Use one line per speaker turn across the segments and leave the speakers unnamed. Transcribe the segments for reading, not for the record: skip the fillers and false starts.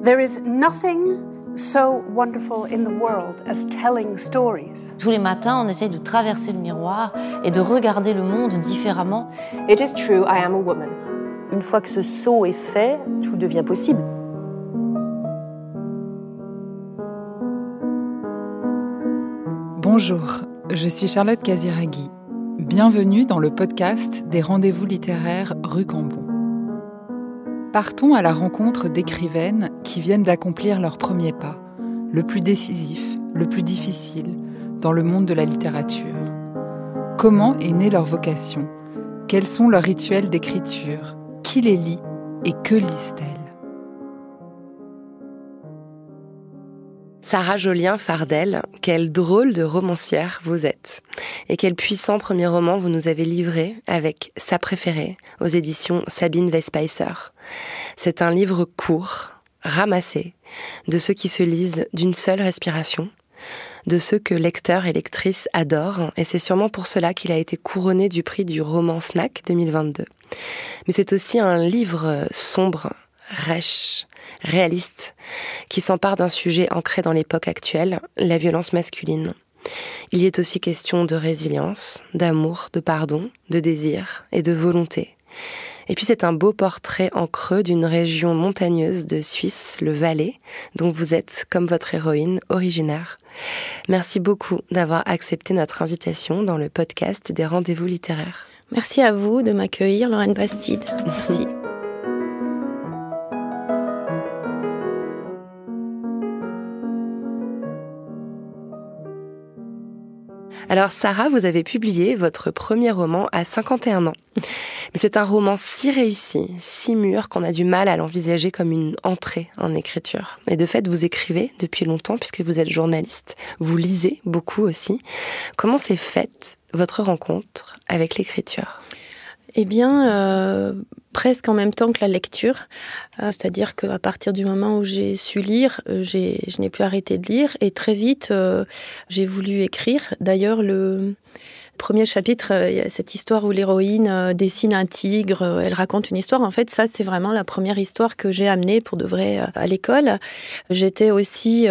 There is nothing so wonderful in the world as telling stories.
Tous les matins, on essaye de traverser le miroir et de regarder le monde différemment.
It is true, I am a woman. Une fois que ce saut est fait, tout devient possible.
Bonjour, je suis Charlotte Casiraghi. Bienvenue dans le podcast des rendez-vous littéraires Rue Cambon. Partons à la rencontre d'écrivaines qui viennent d'accomplir leur premier pas, le plus décisif, le plus difficile, dans le monde de la littérature. Comment est née leur vocation ? Quels sont leurs rituels d'écriture ? Qui les lit et que lisent-elles ?
Sarah Jolien-Fardel, quelle drôle de romancière vous êtes. Et quel puissant premier roman vous nous avez livré avec Sa préférée aux éditions Sabine Westpeiser. C'est un livre court, ramassé, de ceux qui se lisent d'une seule respiration, de ceux que lecteurs et lectrices adorent, et c'est sûrement pour cela qu'il a été couronné du prix du roman Fnac 2022. Mais c'est aussi un livre sombre, rêche, réaliste, qui s'empare d'un sujet ancré dans l'époque actuelle, la violence masculine. Il y est aussi question de résilience, d'amour, de pardon, de désir et de volonté. Et puis c'est un beau portrait en creux d'une région montagneuse de Suisse, le Valais, dont vous êtes, comme votre héroïne, originaire. Merci beaucoup d'avoir accepté notre invitation dans le podcast des rendez-vous littéraires.
Merci à vous de m'accueillir, Lorraine Bastide. Merci.
Alors Sarah, vous avez publié votre premier roman à 51 ans. Mais c'est un roman si réussi, si mûr qu'on a du mal à l'envisager comme une entrée en écriture. Et de fait, vous écrivez depuis longtemps puisque vous êtes journaliste. Vous lisez beaucoup aussi. Comment s'est faite votre rencontre avec l'écriture ?
Eh bien, presque en même temps que la lecture. C'est-à-dire qu'à partir du moment où j'ai su lire, je n'ai plus arrêté de lire. Et très vite, j'ai voulu écrire. D'ailleurs, le premier chapitre, il y a cette histoire où l'héroïne dessine un tigre, elle raconte une histoire. En fait, ça, c'est vraiment la première histoire que j'ai amenée pour de vrai à l'école. J'étais aussi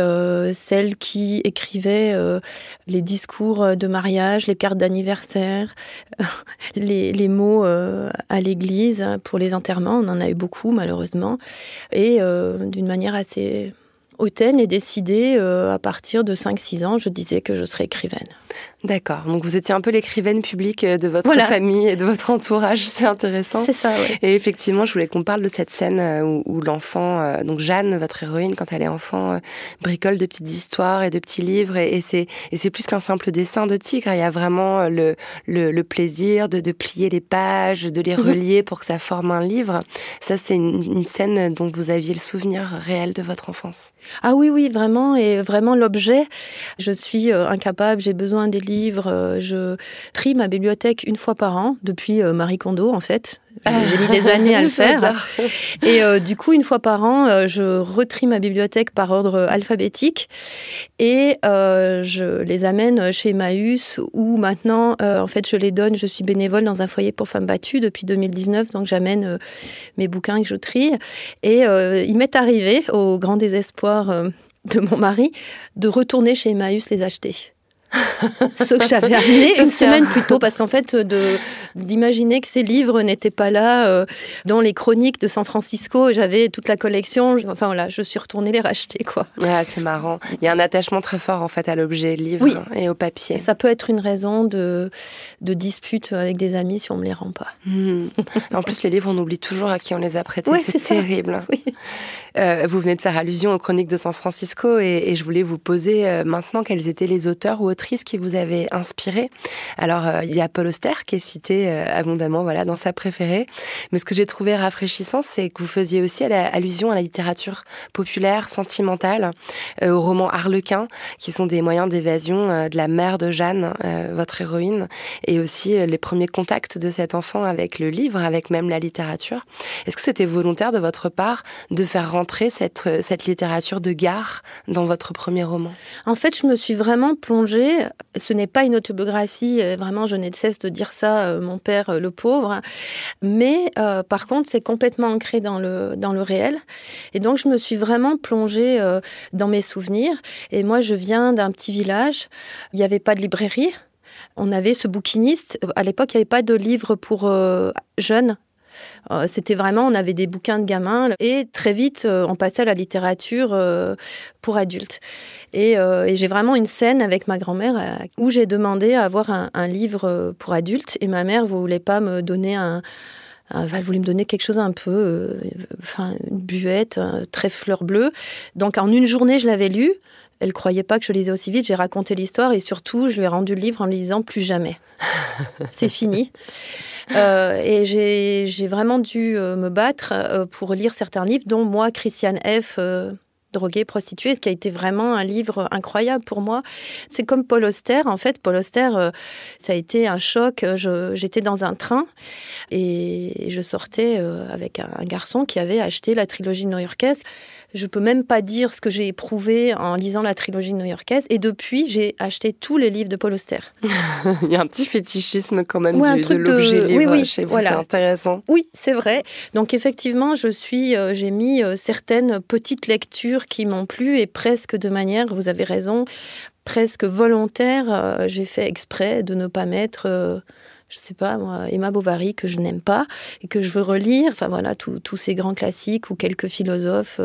celle qui écrivait les discours de mariage, les cartes d'anniversaire, les mots à l'église pour les enterrements. On en a eu beaucoup, malheureusement. Et d'une manière assez hautaine et décidée, à partir de 5-6 ans, je disais que je serais écrivaine.
D'accord, donc vous étiez un peu l'écrivaine publique de votre famille et de votre entourage, c'est intéressant.
C'est ça, oui.
Et effectivement, je voulais qu'on parle de cette scène où l'enfant, donc Jeanne, votre héroïne, quand elle est enfant, bricole de petites histoires et de petits livres, et c'est plus qu'un simple dessin de tigre, il y a vraiment le plaisir de plier les pages, de les relier pour que ça forme un livre. Ça, c'est une scène dont vous aviez le souvenir réel de votre enfance.
Ah oui, vraiment, et vraiment l'objet. Je suis incapable, j'ai besoin des livres, je trie ma bibliothèque une fois par an, depuis Marie Kondo en fait. J'ai mis des années à le faire. Et du coup, une fois par an, je retrie ma bibliothèque par ordre alphabétique et je les amène chez Emmaüs où maintenant, en fait, je les donne. Je suis bénévole dans un foyer pour femmes battues depuis 2019, donc j'amène mes bouquins que je trie. Et il m'est arrivé, au grand désespoir de mon mari, de retourner chez Emmaüs les acheter. Ceux que j'avais amenés une semaine plus tôt, parce qu'en fait, d'imaginer que ces livres n'étaient pas là dans les chroniques de San Francisco, j'avais toute la collection, enfin voilà, je suis retournée les racheter, quoi.
Ah, c'est marrant. Il y a un attachement très fort, en fait, à l'objet livre et au papier.
Et ça peut être une raison de dispute avec des amis si on ne me les rend pas.
En plus, les livres, on oublie toujours à qui on les a prêtés.
Ouais,
c'est terrible.
Oui.
Vous venez de faire allusion aux chroniques de San Francisco et je voulais vous poser maintenant quels étaient les auteurs ou autrices qui vous avaient inspiré. Alors, il y a Paul Auster qui est cité abondamment dans Sa préférée. Mais ce que j'ai trouvé rafraîchissant, c'est que vous faisiez aussi allusion à la littérature populaire, sentimentale, aux romans harlequins, qui sont des moyens d'évasion de la mère de Jeanne, votre héroïne, et aussi les premiers contacts de cet enfant avec le livre, avec même la littérature. Est-ce que c'était volontaire de votre part de faire rentrer cette littérature de gare dans votre premier roman ?
En fait, je me suis vraiment plongée ancré. Ce n'est pas une autobiographie, vraiment, je n'ai de cesse de dire ça, mon père, le pauvre. Mais par contre, c'est complètement ancré dans le réel. Et donc, je me suis vraiment plongée dans mes souvenirs. Et moi, je viens d'un petit village. Il n'y avait pas de librairie. On avait ce bouquiniste. À l'époque, il n'y avait pas de livre pour jeunes. C'était vraiment, on avait des bouquins de gamins et très vite, on passait à la littérature pour adultes. Et j'ai vraiment une scène avec ma grand-mère où j'ai demandé à avoir un livre pour adultes et ma mère ne voulait pas me donner elle voulait me donner quelque chose un peu, une buette, très fleur bleue. Donc en une journée, je l'avais lu. Elle ne croyait pas que je lisais aussi vite. J'ai raconté l'histoire et surtout, je lui ai rendu le livre en lui disant « plus jamais ». C'est fini. Et j'ai vraiment dû me battre pour lire certains livres, dont moi, Christiane F., droguée, prostituée, ce qui a été vraiment un livre incroyable pour moi. C'est comme Paul Auster. En fait, Paul Auster, ça a été un choc. J'étais dans un train et je sortais avec un garçon qui avait acheté la trilogie new-yorkaise. Je peux même pas dire ce que j'ai éprouvé en lisant la trilogie new-yorkaise. Et depuis, j'ai acheté tous les livres de Paul Auster.
Il y a un petit fétichisme quand même de l'objet livre chez vous, voilà. C'est intéressant.
Oui, c'est vrai. Donc effectivement, j'ai mis certaines petites lectures qui m'ont plu et presque de manière, vous avez raison, presque volontaire. J'ai fait exprès de ne pas mettre... je sais pas, moi, Emma Bovary, que je n'aime pas et que je veux relire. Enfin voilà, tous ces grands classiques ou quelques philosophes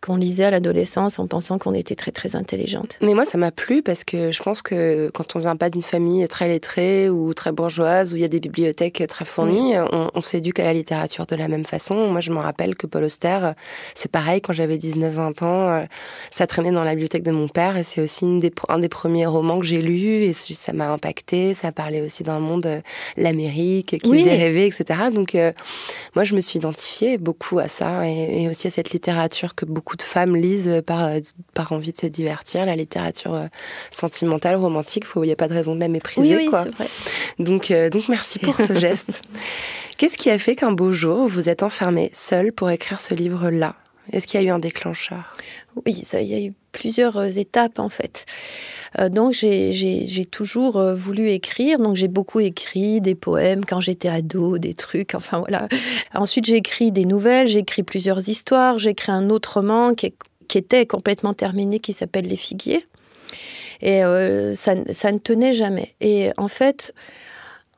qu'on lisait à l'adolescence en pensant qu'on était très, très intelligente.
Mais moi, ça m'a plu parce que je pense que quand on vient pas d'une famille très lettrée ou très bourgeoise, où il y a des bibliothèques très fournies, on s'éduque à la littérature de la même façon. Moi, je me rappelle que Paul Auster, c'est pareil, quand j'avais 19-20 ans, ça traînait dans la bibliothèque de mon père et c'est aussi un des premiers romans que j'ai lus et ça m'a impacté. Ça parlait aussi d'un monde... l'Amérique, qui faisait rêver, etc. Donc, moi, je me suis identifiée beaucoup à ça et aussi à cette littérature que beaucoup de femmes lisent par envie de se divertir, la littérature sentimentale, romantique. Il n'y a pas de raison de la mépriser.
Oui,
quoi.
C'est vrai.
Donc, merci pour ce geste. Qu'est-ce qui a fait qu'un beau jour, vous êtes enfermée seule pour écrire ce livre-là ? Est-ce qu'il y a eu un déclencheur ?
Oui, il y a eu plusieurs étapes, en fait. Donc, j'ai toujours voulu écrire. Donc, j'ai beaucoup écrit des poèmes quand j'étais ado, des trucs, enfin voilà. Ensuite, j'ai écrit des nouvelles, j'ai écrit plusieurs histoires. J'ai écrit un autre roman qui était complètement terminé, qui s'appelle Les Figuiers. Et ça ne tenait jamais. Et en fait,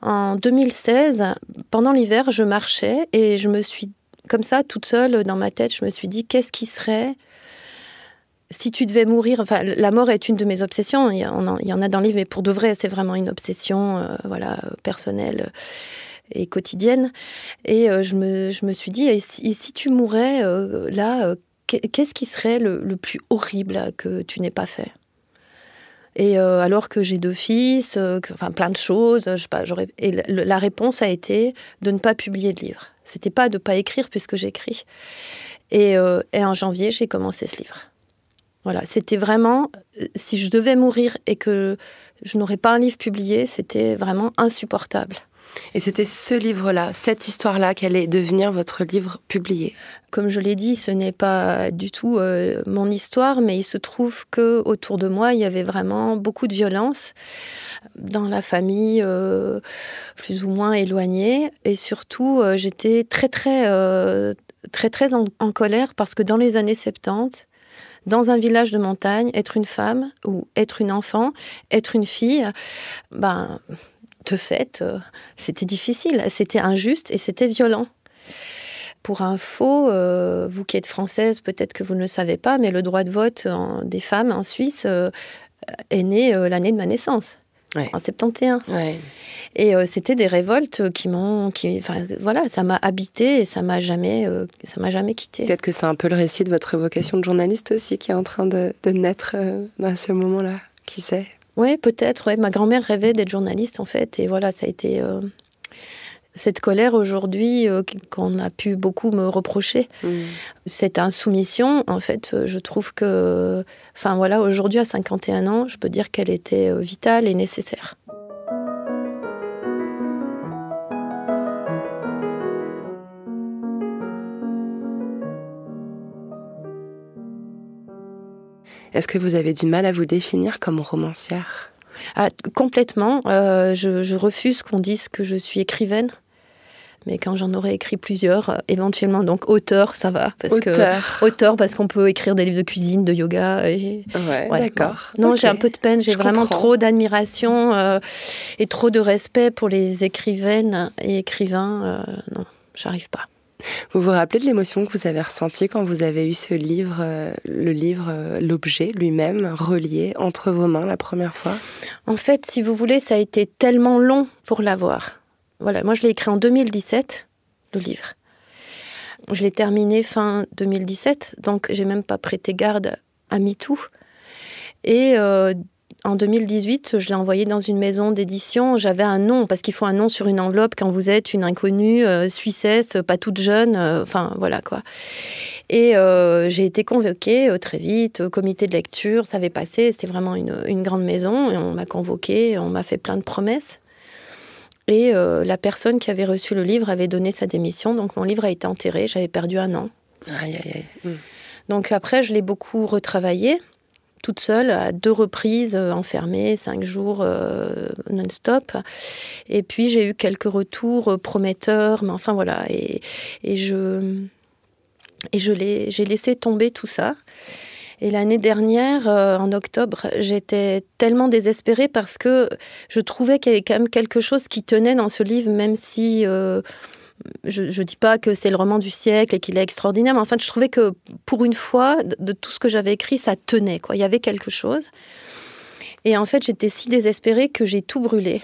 en 2016, pendant l'hiver, je marchais et je me suis, comme ça, toute seule dans ma tête, je me suis dit, qu'est-ce qui serait... Si tu devais mourir, enfin, la mort est une de mes obsessions, il y en a dans le livre, mais pour de vrai, c'est vraiment une obsession personnelle et quotidienne. Et je me suis dit, et si tu mourais qu'est-ce qui serait le plus horrible que tu n'aies pas fait ? Et alors que j'ai 2 fils, plein de choses, je sais pas, la réponse a été de ne pas publier de livre. C'était pas de ne pas écrire puisque j'écris. Et en janvier, j'ai commencé ce livre. Voilà, c'était vraiment, si je devais mourir et que je n'aurais pas un livre publié, c'était vraiment insupportable.
Et c'était ce livre-là, cette histoire-là, qui allait devenir votre livre publié.
Comme je l'ai dit, ce n'est pas du tout mon histoire, mais il se trouve qu'autour de moi, il y avait vraiment beaucoup de violence dans la famille, plus ou moins éloignée. Et surtout, j'étais très, très, très, très en colère parce que dans les années 70, dans un village de montagne, être une femme ou être une enfant, être une fille, de fait, c'était difficile, c'était injuste et c'était violent. Pour info, vous qui êtes française, peut-être que vous ne le savez pas, mais le droit de vote des femmes en Suisse est né l'année de ma naissance. Ouais. En 71. Ouais. Et c'était des révoltes ça m'a habité et ça m'a jamais quitté.
Peut-être que c'est un peu le récit de votre vocation de journaliste aussi qui est en train de naître à ce moment-là. Qui sait ?
Oui, peut-être. Ouais. Ma grand-mère rêvait d'être journaliste en fait, et voilà, ça a été cette colère aujourd'hui qu'on a pu beaucoup me reprocher. Cette insoumission, en fait, je trouve que, aujourd'hui à 51 ans, je peux dire qu'elle était vitale et nécessaire.
Est-ce que vous avez du mal à vous définir comme romancière ?
Complètement. Je refuse qu'on dise que je suis écrivaine. Mais quand j'en aurais écrit plusieurs, éventuellement, donc auteur, ça va. Auteur, parce qu'on peut écrire des livres de cuisine, de yoga.
Ouais, d'accord.
Non,
Okay.
J'ai un peu de peine. J'ai vraiment trop d'admiration et trop de respect pour les écrivaines et écrivains. Non, j'arrive pas.
Vous vous rappelez de l'émotion que vous avez ressentie quand vous avez eu ce livre, l'objet lui-même, relié entre vos mains la première fois ?
En fait, si vous voulez, ça a été tellement long pour l'avoir. Voilà, moi je l'ai écrit en 2017, le livre. Je l'ai terminé fin 2017, donc j'ai même pas prêté garde à MeToo. Et en 2018, je l'ai envoyé dans une maison d'édition. J'avais un nom, parce qu'il faut un nom sur une enveloppe quand vous êtes une inconnue, suissesse, pas toute jeune, enfin voilà quoi. Et j'ai été convoquée très vite, au comité de lecture, ça avait passé, c'était vraiment une grande maison, et on m'a convoquée, on m'a fait plein de promesses. Et la personne qui avait reçu le livre avait donné sa démission, donc mon livre a été enterré, j'avais perdu 1 an.
Aïe, aïe, aïe.
Donc après, je l'ai beaucoup retravaillé, toute seule, à 2 reprises, enfermée, 5 jours non-stop. Et puis j'ai eu quelques retours prometteurs, mais enfin voilà, j'ai laissé tomber tout ça. Et l'année dernière, en octobre, j'étais tellement désespérée parce que je trouvais qu'il y avait quand même quelque chose qui tenait dans ce livre, même si je ne dis pas que c'est le roman du siècle et qu'il est extraordinaire, mais enfin, je trouvais que pour une fois, de tout ce que j'avais écrit, ça tenait, quoi. Il y avait quelque chose. Et en fait, j'étais si désespérée que j'ai tout brûlé.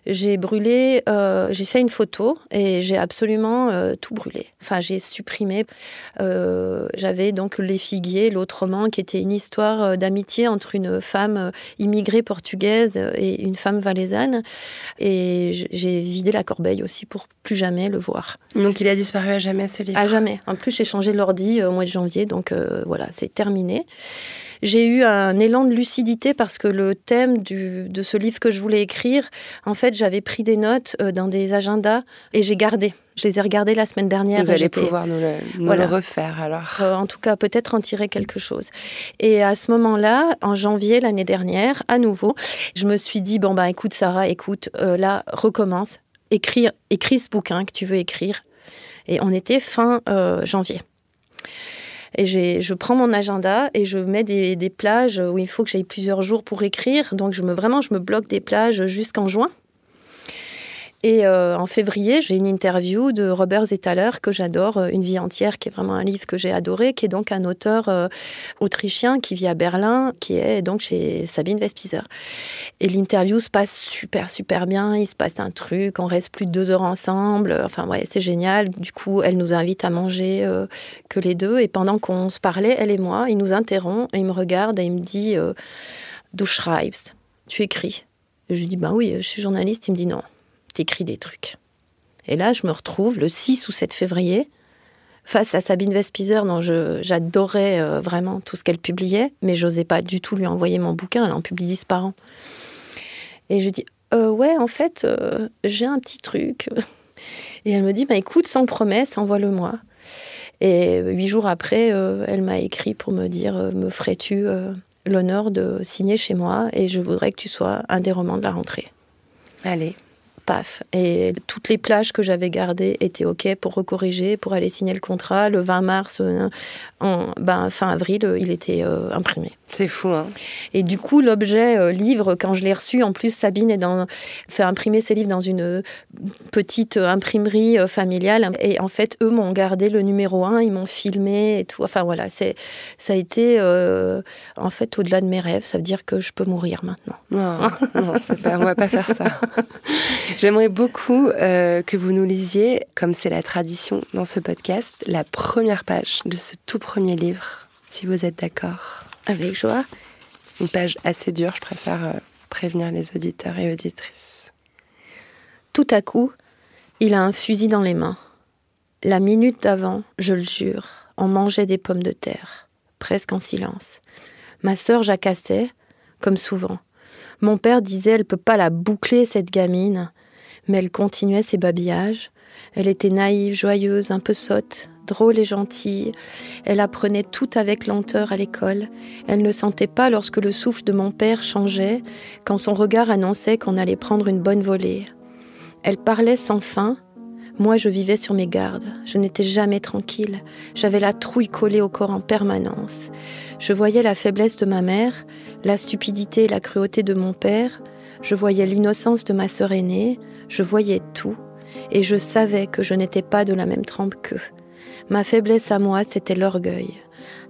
J'ai fait une photo et j'ai absolument tout brûlé. Enfin, j'ai supprimé. J'avais donc Les Figuiers, l'autre roman, qui était une histoire d'amitié entre une femme immigrée portugaise et une femme valaisanne. Et j'ai vidé la corbeille aussi pour plus jamais le voir.
Donc il a disparu à jamais, ce livre ?
À jamais. En plus, j'ai changé l'ordi au mois de janvier, donc voilà, c'est terminé. J'ai eu un élan de lucidité parce que le thème de ce livre que je voulais écrire, en fait, j'avais pris des notes dans des agendas et j'ai gardé. Je les ai regardées la semaine dernière.
Vous allez pouvoir nous le refaire alors.
En tout cas, peut-être en tirer quelque chose. Et à ce moment-là, en janvier l'année dernière, à nouveau, je me suis dit, bon, bah, écoute Sarah, là, recommence. Écris ce bouquin que tu veux écrire. Et on était fin janvier. Et je prends mon agenda et je mets des plages où il faut que j'aille plusieurs jours pour écrire. Donc je me bloque des plages jusqu'en juin. Et en février, j'ai une interview de Robert Zetaler que j'adore, Une vie entière, qui est vraiment un livre que j'ai adoré, qui est donc un auteur autrichien qui vit à Berlin, qui est donc chez Sabine Westpizer. Et l'interview se passe super, super bien. Il se passe un truc, on reste plus de 2 heures ensemble. Enfin, ouais, c'est génial. Du coup, elle nous invite à manger que les deux. Et pendant qu'on se parlait, elle et moi, il nous interrompt et il me regarde et il me dit « Du schreibst » ? Tu écris. Et je lui dis « Ben oui, je suis journaliste ». Il me dit « Non. T'écris des trucs. » Et là, je me retrouve le 6 ou 7 février face à Sabine Westpizer, dont j'adorais vraiment tout ce qu'elle publiait, mais j'osais pas du tout lui envoyer mon bouquin, elle en publie 10 par an. Et je dis, ouais, en fait, j'ai un petit truc. Et elle me dit, bah, écoute, sans promesse, envoie-le-moi. Et 8 jours après, elle m'a écrit pour me dire, me ferais-tu l'honneur de signer chez moi et je voudrais que tu sois un des romans de la rentrée.
Allez.
Paf. Et toutes les plages que j'avais gardées étaient OK pour recorriger, pour aller signer le contrat. Le 20 mars, fin avril, il était imprimé.
C'est fou, hein.
Et du coup, l'objet livre, quand je l'ai reçu, en plus, Sabine fait imprimer ses livres dans une petite imprimerie familiale. Et en fait, eux m'ont gardé le numéro 1, ils m'ont filmé et tout. Enfin, voilà, ça a été, en fait, au-delà de mes rêves. Ça veut dire que je peux mourir maintenant.
Non, on va pas faire ça. J'aimerais beaucoup que vous nous lisiez, comme c'est la tradition dans ce podcast, la première page de ce tout premier livre, si vous êtes d'accord.
Avec joie.
Une page assez dure, je préfère prévenir les auditeurs et auditrices.
Tout à coup, il a un fusil dans les mains. La minute d'avant, je le jure, on mangeait des pommes de terre, presque en silence. Ma sœur jacassait, comme souvent. Mon père disait, elle peut pas la boucler, cette gamine. Mais elle continuait ses babillages. Elle était naïve, joyeuse, un peu sotte, drôle et gentille. Elle apprenait tout avec lenteur à l'école. Elle ne sentait pas lorsque le souffle de mon père changeait, quand son regard annonçait qu'on allait prendre une bonne volée. Elle parlait sans fin. Moi, je vivais sur mes gardes. Je n'étais jamais tranquille. J'avais la trouille collée au corps en permanence. Je voyais la faiblesse de ma mère, la stupidité et la cruauté de mon père. Je voyais l'innocence de ma sœur aînée. Je voyais tout. Et je savais que je n'étais pas de la même trempe qu'eux. Ma faiblesse à moi, c'était l'orgueil.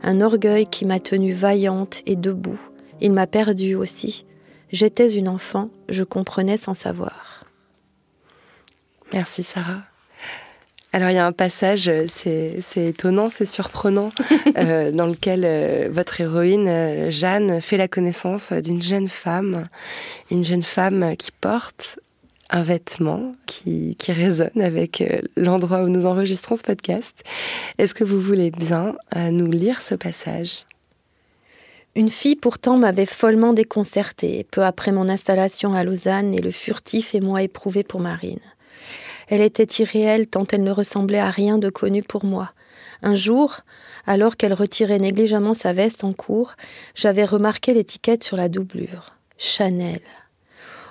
Un orgueil qui m'a tenue vaillante et debout. Il m'a perdue aussi. J'étais une enfant, je comprenais sans savoir.
Merci Sarah. Alors il y a un passage, c'est étonnant, c'est surprenant, dans lequel votre héroïne, Jeanne, fait la connaissance d'une jeune femme qui porte un vêtement qui résonne avec l'endroit où nous enregistrons ce podcast. Est-ce que vous voulez bien nous lire ce passage ?
Une fille pourtant m'avait follement déconcertée, peu après mon installation à Lausanne et le furtif émoi éprouvé pour Marine. Elle était irréelle tant elle ne ressemblait à rien de connu pour moi. Un jour, alors qu'elle retirait négligemment sa veste en cours, j'avais remarqué l'étiquette sur la doublure. Chanel.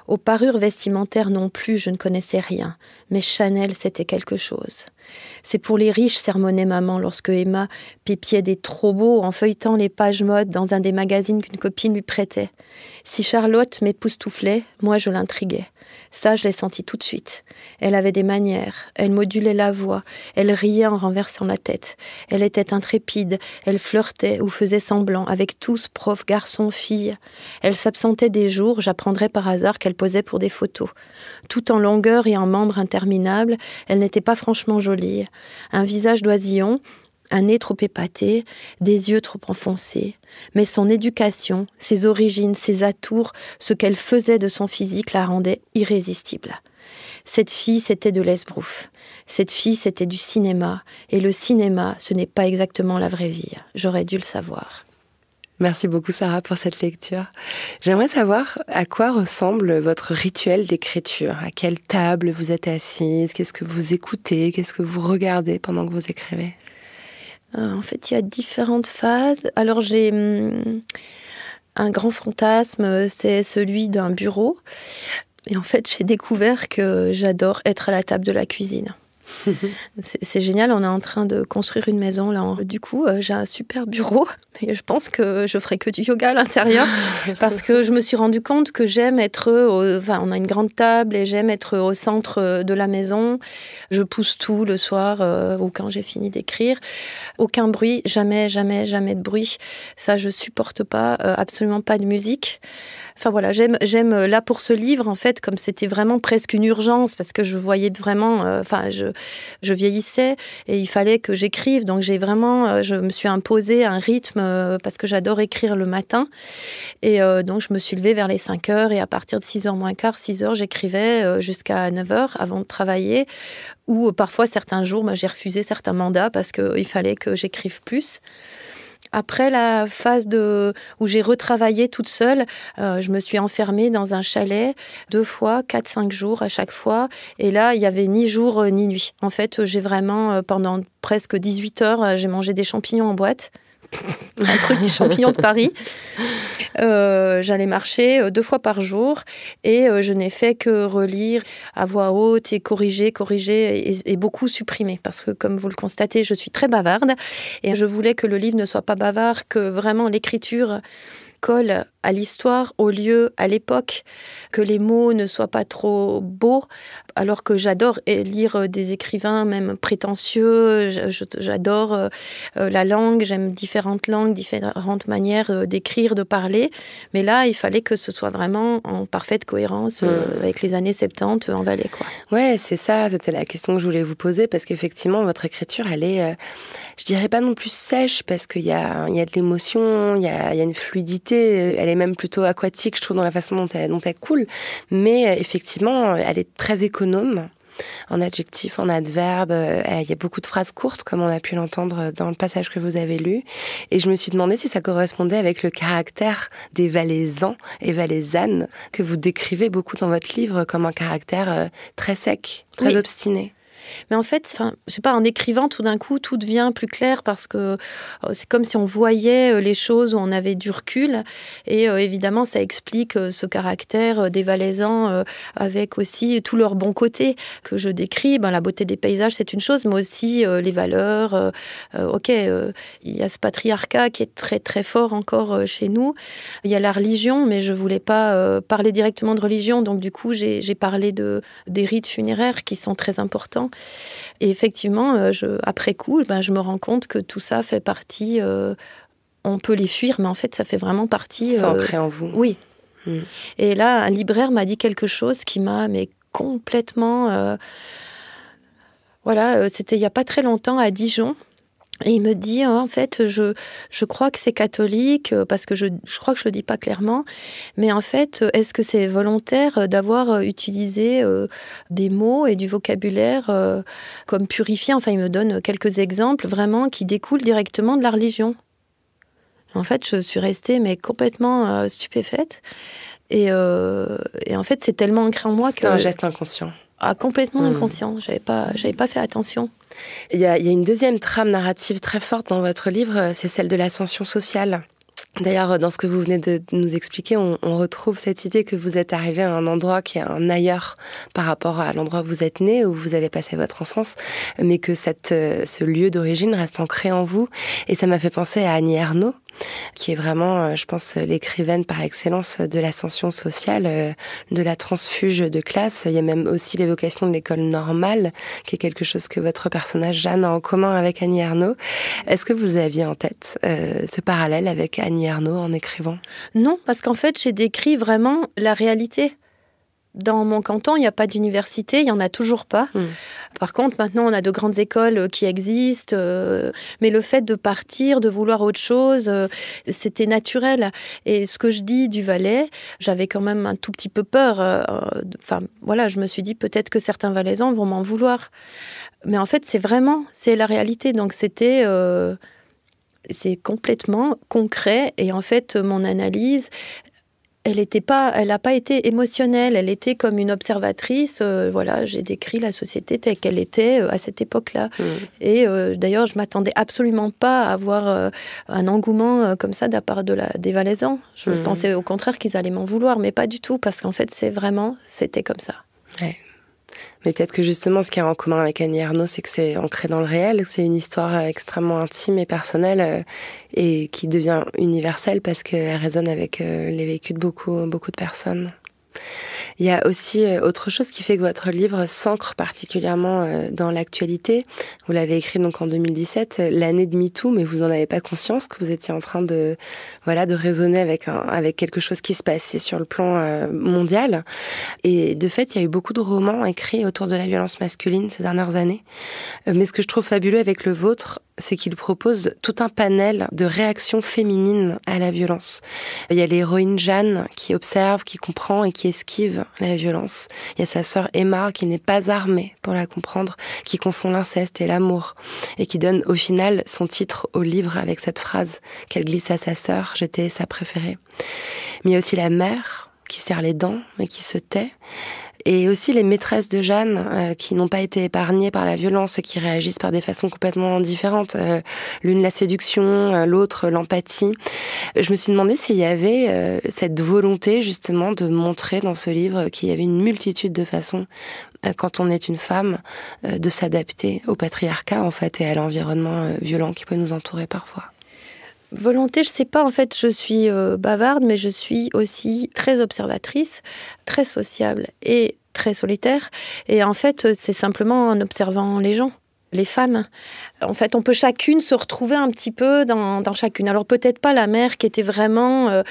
Aux parures vestimentaires non plus, je ne connaissais rien, mais Chanel, c'était quelque chose. C'est pour les riches, sermonnait maman lorsque Emma pépiait des trop beaux en feuilletant les pages mode dans un des magazines qu'une copine lui prêtait. Si Charlotte m'époustouflait, moi je l'intriguais. Ça, je l'ai senti tout de suite. Elle avait des manières, elle modulait la voix, elle riait en renversant la tête. Elle était intrépide, elle flirtait ou faisait semblant avec tous, profs, garçons, filles. Elle s'absentait des jours, j'apprendrais par hasard qu'elle posait pour des photos. Tout en longueur et en membres interminables, elle n'était pas franchement jolie. Un visage d'oisillon, un nez trop épaté, des yeux trop enfoncés. Mais son éducation, ses origines, ses atours, ce qu'elle faisait de son physique la rendait irrésistible. Cette fille, c'était de l'esbrouf. Cette fille, c'était du cinéma. Et le cinéma, ce n'est pas exactement la vraie vie. J'aurais dû le savoir.
Merci beaucoup Sarah pour cette lecture. J'aimerais savoir à quoi ressemble votre rituel d'écriture. À quelle table vous êtes assise? Qu'est-ce que vous écoutez? Qu'est-ce que vous regardez pendant que vous écrivez?
En fait, il y a différentes phases. Alors, j'ai un grand fantasme, c'est celui d'un bureau. Et en fait, j'ai découvert que j'adore être à la table de la cuisine. C'est génial, on est en train de construire une maison là. Du coup, j'ai un super bureau et je pense que je ferai que du yoga à l'intérieur parce que je me suis rendu compte que j'aime être, on a une grande table et j'aime être au centre de la maison. Je pousse tout le soir ou quand j'ai fini d'écrire. Aucun bruit, jamais de bruit. Ça, je supporte pas, absolument pas de musique. Enfin voilà, j'aime là pour ce livre en fait, comme c'était vraiment presque une urgence parce que je voyais vraiment, je vieillissais et il fallait que j'écrive, donc je me suis imposé un rythme parce que j'adore écrire le matin et donc je me suis levée vers les 5h et à partir de 6h moins quart, 6h, j'écrivais jusqu'à 9h avant de travailler ou parfois certains jours, j'ai refusé certains mandats parce qu'il fallait que j'écrive plus. Après la phase où j'ai retravaillé toute seule, je me suis enfermée dans un chalet 2 fois, 4-5 jours à chaque fois. Et là, il n'y avait ni jour ni nuit. En fait, j'ai vraiment, pendant presque 18 heures, j'ai mangé des champignons en boîte. Un truc des champignons de Paris. J'allais marcher 2 fois par jour et je n'ai fait que relire à voix haute et corriger et beaucoup supprimer parce que comme vous le constatez, je suis très bavarde et je voulais que le livre ne soit pas bavard, que vraiment l'écriture colle à l'histoire, au lieu, à l'époque, que les mots ne soient pas trop beaux, alors que j'adore lire des écrivains même prétentieux, j'adore la langue, j'aime différentes langues, différentes manières d'écrire, de parler, mais là, il fallait que ce soit vraiment en parfaite cohérence avec les années 70 en Valais, quoi.
Ouais, c'est ça, c'était la question que je voulais vous poser, parce qu'effectivement, votre écriture, elle est, je dirais pas non plus sèche, parce qu'il y a de l'émotion, il y a une fluidité, elle est même plutôt aquatique, je trouve, dans la façon dont elle coule. Mais effectivement, elle est très économe en adjectifs, en adverbes. Il y a beaucoup de phrases courtes, comme on a pu l'entendre dans le passage que vous avez lu. Et je me suis demandé si ça correspondait avec le caractère des Valaisans et Valaisannes que vous décrivez beaucoup dans votre livre comme un caractère très sec, très obstiné.
Mais en fait, je sais pas, en écrivant, tout d'un coup, tout devient plus clair parce que c'est comme si on voyait les choses où on avait du recul. Et évidemment, ça explique ce caractère des Valaisans avec aussi tous leurs bons côtés que je décris. La beauté des paysages, c'est une chose, mais aussi les valeurs. Il y a ce patriarcat qui est très, très fort encore chez nous. Il y a la religion, mais je voulais pas parler directement de religion. Donc, du coup, j'ai parlé des rites funéraires qui sont très importants. Et effectivement, après coup, je me rends compte que tout ça fait partie... on peut les fuir, mais en fait, ça fait vraiment partie...
C'est ancré en vous.
Oui. Et là, un libraire m'a dit quelque chose qui m'a complètement... c'était il n'y a pas très longtemps à Dijon. Et il me dit, en fait, je crois que c'est catholique, parce que je crois que je le dis pas clairement, mais en fait, est-ce que c'est volontaire d'avoir utilisé des mots et du vocabulaire comme purifié? Enfin, il me donne quelques exemples vraiment qui découlent directement de la religion. En fait, je suis restée complètement stupéfaite. Et en fait, c'est tellement ancré en moi que...
C'est un geste inconscient.
Complètement inconscient. J'avais pas fait attention.
Il y a une deuxième trame narrative très forte dans votre livre, c'est celle de l'ascension sociale. D'ailleurs, dans ce que vous venez de nous expliquer, on retrouve cette idée que vous êtes arrivé à un endroit qui est un ailleurs par rapport à l'endroit où vous êtes né, où vous avez passé votre enfance, mais que ce lieu d'origine reste ancré en vous. Et ça m'a fait penser à Annie Ernaux, qui est vraiment, je pense, l'écrivaine par excellence de l'ascension sociale, de la transfuge de classe. Il y a même aussi l'évocation de l'école normale, qui est quelque chose que votre personnage Jeanne a en commun avec Annie Ernaux. Est-ce que vous aviez en tête ce parallèle avec Annie Ernaux en écrivant? Non,
parce qu'en fait, j'ai décrit vraiment la réalité. Dans mon canton, il n'y a pas d'université, il n'y en a toujours pas. Par contre, maintenant, on a de grandes écoles qui existent. Mais le fait de partir, de vouloir autre chose, c'était naturel. Et ce que je dis du Valais, j'avais quand même un tout petit peu peur. Je me suis dit peut-être que certains Valaisans vont m'en vouloir. Mais en fait, c'est la réalité. Donc, c'est complètement concret. Et en fait, mon analyse... elle n'a pas été émotionnelle, elle était comme une observatrice. J'ai décrit la société telle qu'elle était à cette époque-là. Et d'ailleurs, je ne m'attendais absolument pas à avoir un engouement comme ça de la part des Valaisans. Je pensais au contraire qu'ils allaient m'en vouloir, mais pas du tout, parce qu'en fait, c'était comme ça.
Ouais. Mais peut-être que justement, ce qu'il y a en commun avec Annie Ernaux, c'est que c'est ancré dans le réel, c'est une histoire extrêmement intime et personnelle et qui devient universelle parce qu'elle résonne avec les vécus de beaucoup de personnes. Il y a aussi autre chose qui fait que votre livre s'ancre particulièrement dans l'actualité. Vous l'avez écrit donc en 2017, l'année de MeToo, mais vous n'en avez pas conscience que vous étiez en train de raisonner avec quelque chose qui se passait sur le plan mondial. Et de fait, il y a eu beaucoup de romans écrits autour de la violence masculine ces dernières années. Mais ce que je trouve fabuleux avec le vôtre, c'est qu'il propose tout un panel de réactions féminines à la violence. Il y a l'héroïne Jeanne qui observe, qui comprend et qui esquive la violence. Il y a sa sœur Emma qui n'est pas armée pour la comprendre, qui confond l'inceste et l'amour et qui donne au final son titre au livre avec cette phrase qu'elle glisse à sa sœur, j'étais sa préférée. Mais il y a aussi la mère qui serre les dents mais qui se tait. Et aussi les maîtresses de Jeanne qui n'ont pas été épargnées par la violence et qui réagissent par des façons complètement différentes. L'une la séduction, l'autre l'empathie. Je me suis demandé s'il y avait cette volonté justement de montrer dans ce livre qu'il y avait une multitude de façons, quand on est une femme, de s'adapter au patriarcat en fait et à l'environnement violent qui peut nous entourer parfois.
Volonté, je sais pas, en fait, je suis bavarde, mais je suis aussi très observatrice, très sociable et très solitaire. Et en fait, c'est simplement en observant les gens, les femmes. En fait, on peut chacune se retrouver un petit peu dans chacune. Alors peut-être pas la mère qui était vraiment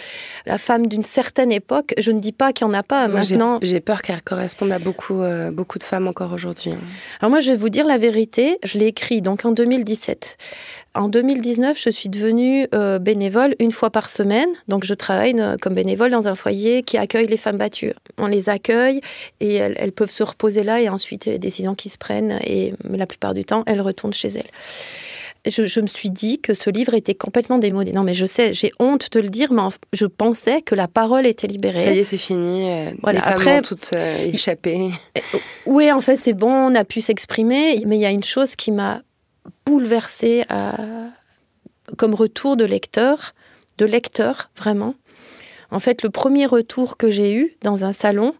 la femme d'une certaine époque. Je ne dis pas qu'il n'y en a pas maintenant.
J'ai peur qu'elle corresponde à beaucoup de femmes encore aujourd'hui.
Alors moi, je vais vous dire la vérité. Je l'ai écrit donc en 2017. En 2019, je suis devenue bénévole une fois par semaine. Donc, je travaille comme bénévole dans un foyer qui accueille les femmes battues. On les accueille et elles peuvent se reposer là et ensuite, il y a des décisions qui se prennent et la plupart du temps, elles retournent chez elles. je me suis dit que ce livre était complètement démodé. Non, mais je sais, j'ai honte de le dire, mais je pensais que la parole était libérée.
Ça y est, c'est fini.
Voilà.
Les femmes
Après,
ont toutes échappé.
Oui, en fait, c'est bon, on a pu s'exprimer, mais il y a une chose qui m'a bouleversée comme retour de lecteur, vraiment. En fait, le premier retour que j'ai eu dans un salon,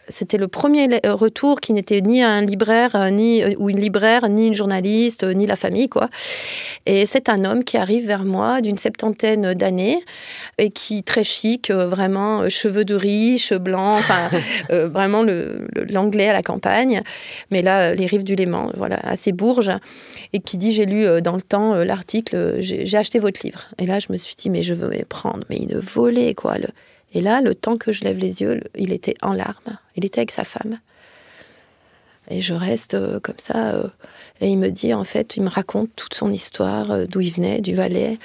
c'était le premier retour qui n'était ni un libraire, ou une libraire, ni une journaliste, ni la famille, quoi. Et c'est un homme qui arrive vers moi d'une 70aine d'années et qui, très chic, vraiment, cheveux de riche, blanc, enfin, vraiment l'anglais à la campagne. Mais là, les rives du Léman, voilà, assez Bourges. Et qui dit, j'ai lu dans le temps l'article, j'ai acheté votre livre. Et là, je me suis dit, mais je veux me prendre. Mais il volait, quoi, Et là, le temps que je lève les yeux, il était en larmes. Il était avec sa femme. Et je reste comme ça. Et il me dit, en fait, il me raconte toute son histoire, d'où il venait, du Valais.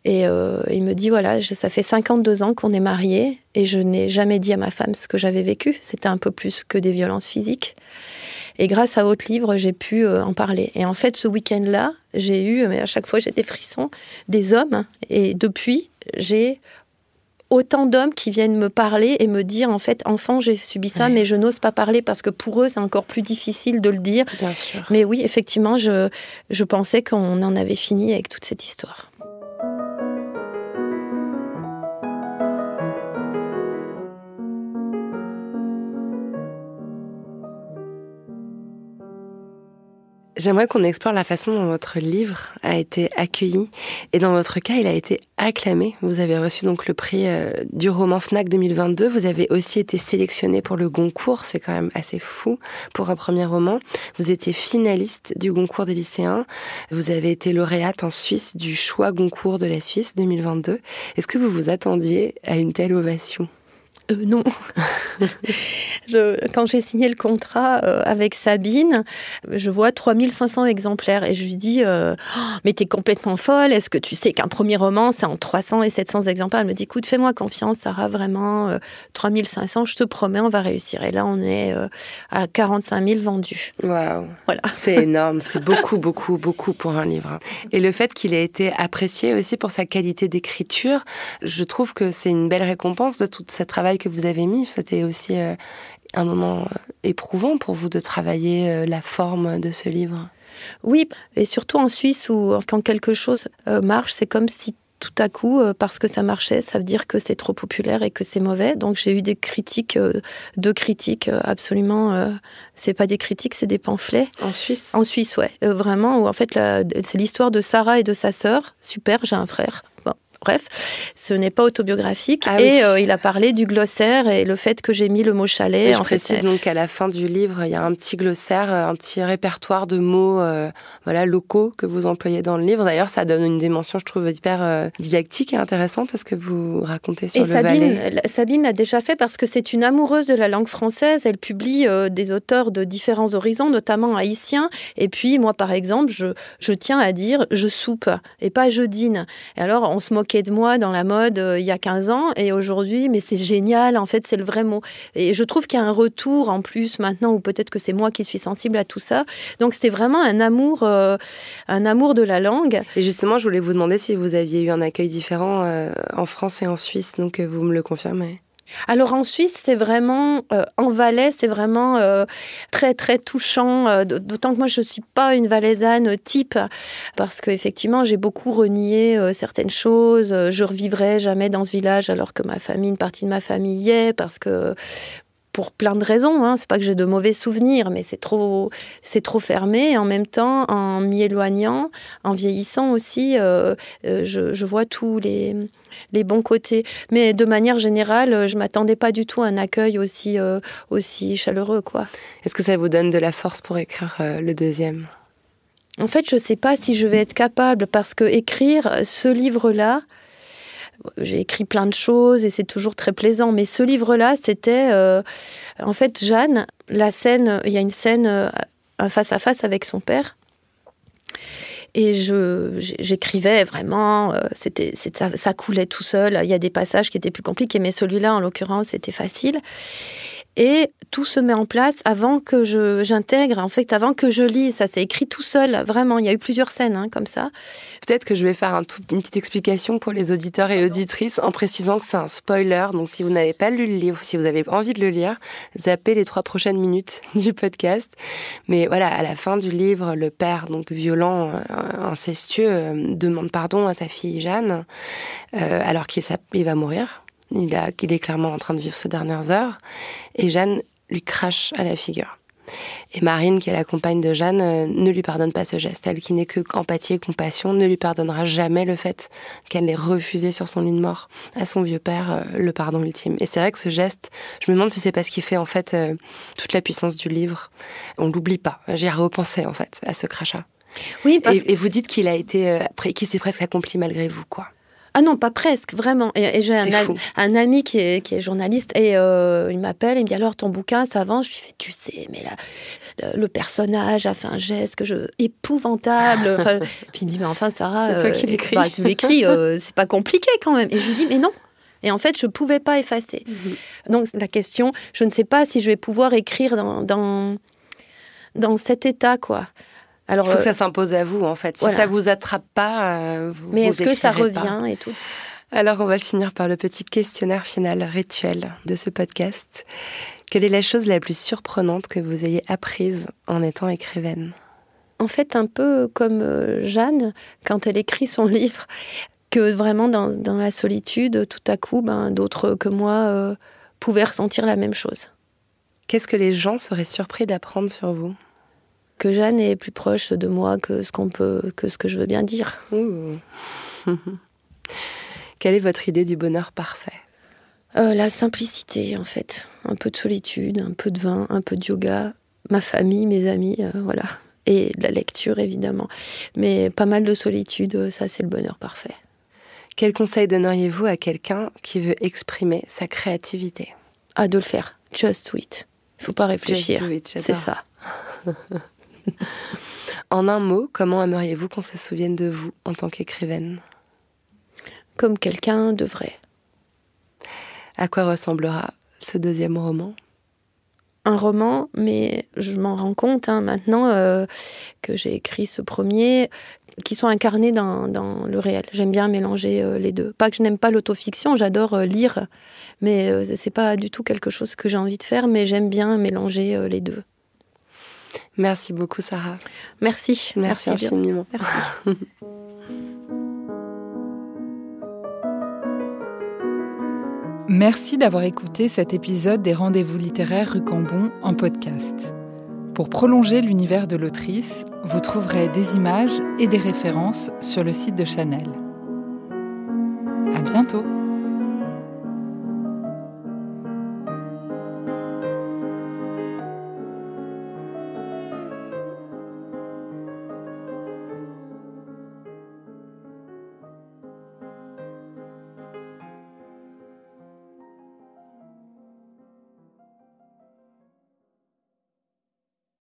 Et il me dit, voilà, ça fait 52 ans qu'on est mariés. Et je n'ai jamais dit à ma femme ce que j'avais vécu. C'était un peu plus que des violences physiques. Et grâce à votre livre, j'ai pu en parler. Et en fait, ce week-end-là, j'ai eu, mais à chaque fois, j'ai des frissons, des hommes. Et depuis, j'ai autant d'hommes qui viennent me parler et me dire, en fait, enfant, j'ai subi ça, mais je n'ose pas parler parce que pour eux, c'est encore plus difficile de le dire.
Bien sûr.
Mais oui, effectivement, je pensais qu'on en avait fini avec toute cette histoire.
J'aimerais qu'on explore la façon dont votre livre a été accueilli. Et dans votre cas, il a été acclamé. Vous avez reçu donc le prix du roman Fnac 2022. Vous avez aussi été sélectionné pour le Goncourt. C'est quand même assez fou pour un premier roman. Vous étiez finaliste du Goncourt des lycéens. Vous avez été lauréate en Suisse du choix Goncourt de la Suisse 2022. Est-ce que vous vous attendiez à une telle ovation ?
Non. Quand j'ai signé le contrat avec Sabine, je vois 3500 exemplaires et je lui dis mais t'es complètement folle, est-ce que tu sais qu'un premier roman c'est en 300 et 700 exemplaires? Elle me dit écoute, fais-moi confiance Sarah, vraiment 3500, je te promets on va réussir. Et là on est à 45 000 vendus.
Waouh,
voilà.
C'est énorme, c'est beaucoup pour un livre. Et le fait qu'il ait été apprécié aussi pour sa qualité d'écriture, je trouve que c'est une belle récompense de tout ce travail que vous avez mis. C'était aussi un moment éprouvant pour vous de travailler la forme de ce livre.
Oui, et surtout en Suisse où quand quelque chose marche, c'est comme si tout à coup, parce que ça marchait, ça veut dire que c'est trop populaire et que c'est mauvais. Donc j'ai eu des critiques, deux critiques absolument... c'est pas des critiques, c'est des pamphlets.
En Suisse ?
En Suisse, ouais. Vraiment, où en fait, c'est l'histoire de Sarah et de sa sœur. Super, j'ai un frère. Bon. Bref, ce n'est pas autobiographique. Ah et oui. Il a parlé du glossaire et le fait que j'ai mis le mot chalet.
Et je précise donc qu'à la fin du livre, il y a un petit glossaire, un petit répertoire de mots locaux que vous employez dans le livre. D'ailleurs, ça donne une dimension, je trouve, hyper didactique et intéressante à ce que vous racontez sur le Valais.
Sabine l'a déjà fait parce que c'est une amoureuse de la langue française. Elle publie des auteurs de différents horizons, notamment haïtiens. Et puis, moi, par exemple, je tiens à dire « je soupe » et pas « je dîne ». Et alors, on se moquait de moi dans la mode il y a 15 ans et aujourd'hui, mais c'est génial, en fait, c'est le vrai mot. Et je trouve qu'il y a un retour en plus maintenant, ou peut-être que c'est moi qui suis sensible à tout ça. Donc c'est vraiment un amour de la langue.
Et justement, je voulais vous demander si vous aviez eu un accueil différent en France et en Suisse, donc vous me le confirmez.
Alors en Suisse, c'est vraiment, en Valais, c'est vraiment très très touchant, d'autant que moi je ne suis pas une valaisanne type, parce qu'effectivement j'ai beaucoup renié certaines choses, je ne revivrai jamais dans ce village alors que une partie de ma famille y est, parce que pour plein de raisons, hein. C'est pas que j'ai de mauvais souvenirs, mais c'est trop fermé. Et en même temps, en m'y éloignant, en vieillissant aussi, je vois tous les bons côtés. Mais de manière générale, je m'attendais pas du tout à un accueil aussi chaleureux, quoi.
Est-ce que ça vous donne de la force pour écrire le deuxième ?
En fait, je sais pas si je vais être capable, parce que écrire ce livre-là, j'ai écrit plein de choses et c'est toujours très plaisant. Mais ce livre-là, c'était... en fait, Jeanne, la scène... Il y a une scène face-à-face avec son père. Et j'écrivais vraiment... ça coulait tout seul. Il y a des passages qui étaient plus compliqués, mais celui-là, en l'occurrence, c'était facile. Et tout se met en place avant que j'intègre, en fait, avant que je lise. Ça s'est écrit tout seul, vraiment. Il y a eu plusieurs scènes comme ça.
Peut-être que je vais faire une petite explication pour les auditeurs et auditrices en précisant que c'est un spoiler. Donc, si vous n'avez pas lu le livre, si vous avez envie de le lire, zappez les 3 prochaines minutes du podcast. Mais voilà, à la fin du livre, le père, donc violent, incestueux, demande pardon à sa fille Jeanne, alors qu'il va mourir. Il est clairement en train de vivre ses dernières heures. Et Jeanne lui crache à la figure. Et Marine, qui est la compagne de Jeanne, ne lui pardonne pas ce geste. Elle, qui n'est que empathie et compassion, ne lui pardonnera jamais le fait qu'elle ait refusé sur son lit de mort à son vieux père le pardon ultime. Et c'est vrai que ce geste, je me demande si c'est pas ce qui fait en fait toute la puissance du livre. On l'oublie pas. J'y ai repensé en fait à ce crachat.
Oui,
et vous dites qu'il s'est presque accompli malgré vous, quoi.
Ah non, pas presque, vraiment. Et j'ai un ami qui est journaliste et il m'appelle, il me dit alors ton bouquin, ça avance. Je lui fais, tu sais, mais là, le personnage a fait un geste épouvantable. Puis il me dit, mais enfin Sarah,
c'est toi qui l'écris.
Tu l'écris, c'est pas compliqué quand même. Et je lui dis, mais non. Et en fait, je pouvais pas effacer. Donc la question, je ne sais pas si je vais pouvoir écrire dans cet état, quoi. Alors,
il faut que ça s'impose à vous, en fait. Si ça vous attrape pas,
mais est-ce que ça revient
pas.
et tout?
Alors, on va finir par le petit questionnaire final rituel de ce podcast. Quelle est la chose la plus surprenante que vous ayez apprise en étant écrivaine?
En fait, un peu comme Jeanne, quand elle écrit son livre, que vraiment dans la solitude, tout à coup, d'autres que moi pouvaient ressentir la même chose.
Qu'est-ce que les gens seraient surpris d'apprendre sur vous?
Que Jeanne est plus proche de moi que ce que je veux bien dire.
Quelle est votre idée du bonheur parfait?
La simplicité, en fait. Un peu de solitude, un peu de vin, un peu de yoga, ma famille, mes amis, voilà. Et de la lecture, évidemment. Mais pas mal de solitude, ça, c'est le bonheur parfait.
Quel conseil donneriez-vous à quelqu'un qui veut exprimer sa créativité?
De le faire. Just do it. Il ne faut pas réfléchir.
Just do it,
c'est ça.
En un mot, comment aimeriez-vous qu'on se souvienne de vous en tant qu'écrivaine?
Comme quelqu'un de vrai.
À quoi ressemblera ce 2e roman?
Un roman, mais je m'en rends compte maintenant que j'ai écrit ce premier, qui sont incarnés dans le réel. J'aime bien mélanger les deux. Pas que je n'aime pas l'autofiction, j'adore lire, mais c'est pas du tout quelque chose que j'ai envie de faire, mais j'aime bien mélanger les deux.
Merci beaucoup, Sarah.
Merci.
Merci infiniment.
Merci.
Merci d'avoir écouté cet épisode des Rendez-vous littéraires Rue Cambon en podcast. Pour prolonger l'univers de l'autrice, vous trouverez des images et des références sur le site de Chanel. À bientôt.